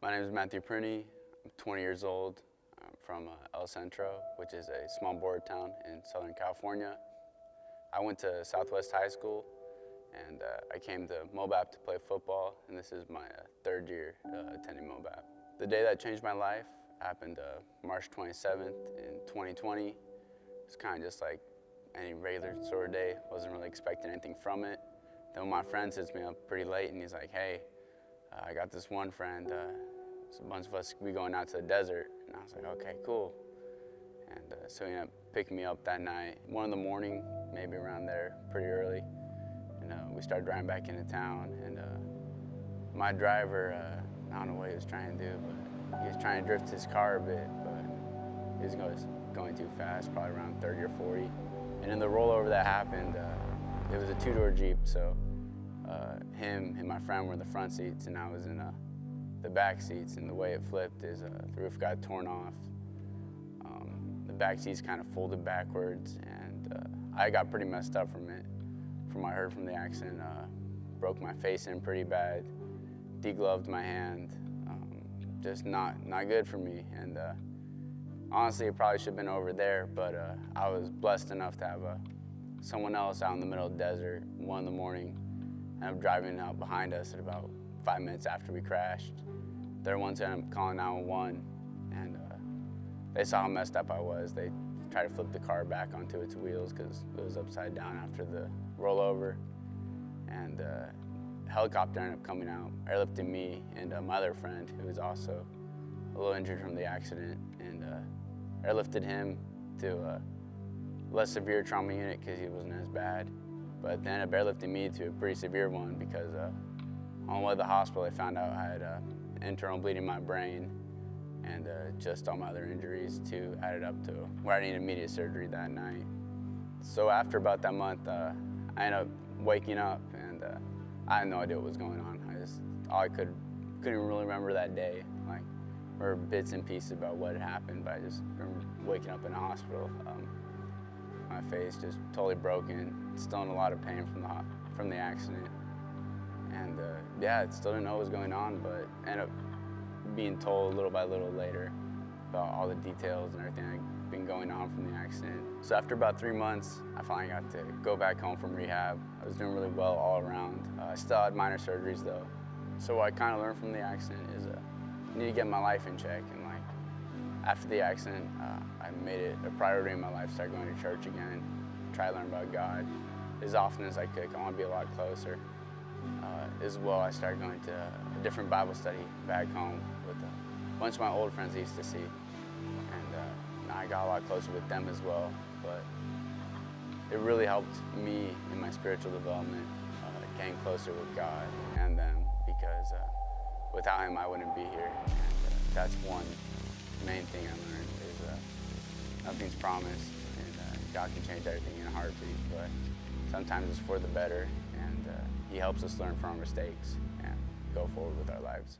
My name is Matthew Printy. I'm 20 years old. I'm from El Centro, which is a small border town in Southern California. I went to Southwest High School, and I came to Mobap to play football, and this is my third year attending Mobap. The day that changed my life happened March 27th in 2020. It's kind of just like any regular sort of day. Wasn't really expecting anything from it. Then one of my friends hits me up pretty late, and he's like, "Hey, I got this one friend. So a bunch of us we going out to the desert." And I was like, "Okay, cool." And so he ended up picking me up that night, 1 in the morning, maybe around there, pretty early. And we started driving back into town. And my driver, I don't know what he was trying to do, but he was trying to drift his car a bit, but he was going too fast, probably around 30 or 40. And in the rollover that happened, it was a 2-door Jeep, so him and my friend were in the front seats, and I was in the back seats. And the way it flipped is the roof got torn off. The back seats kind of folded backwards, and I got pretty messed up from it. From what I heard from the accident, broke my face in pretty bad, degloved my hand, just not good for me. And honestly, it probably should have been over there, but I was blessed enough to have someone else out in the middle of the desert, 1 in the morning, and I'm driving out behind us at about 5 minutes after we crashed. They're the ones that ended up calling 911, and they saw how messed up I was. They tried to flip the car back onto its wheels because it was upside down after the rollover. And a helicopter ended up coming out, airlifting me and my other friend, who was also a little injured from the accident, and airlifted him to a less severe trauma unit because he wasn't as bad. But they ended up airlifting me to a pretty severe one because on the way to the hospital, they found out I had internal bleeding in my brain, and just all my other injuries too added up to where I needed immediate surgery that night. So after about that month, I ended up waking up, and I had no idea what was going on. I couldn't really remember that day. Like, or bits and pieces about what had happened, but I just remember waking up in the hospital. My face just totally broken, still in a lot of pain from the accident. And yeah, I still didn't know what was going on, but ended up being told little by little later about all the details and everything that had been going on from the accident. So after about 3 months, I finally got to go back home from rehab. I was doing really well all around. I still had minor surgeries though. So what I kind of learned from the accident is I need to get my life in check. And like after the accident, I made it a priority in my life, start going to church again, try to learn about God as often as I could. I want to be a lot closer. As well, I started going to a different Bible study back home with a bunch of my old friends I used to see. And I got a lot closer with them as well. But it really helped me in my spiritual development, getting closer with God and them, because without Him, I wouldn't be here. And that's one main thing I learned is nothing's promised, and God can change everything in a heartbeat, but sometimes it's for the better, and He helps us learn from our mistakes and go forward with our lives.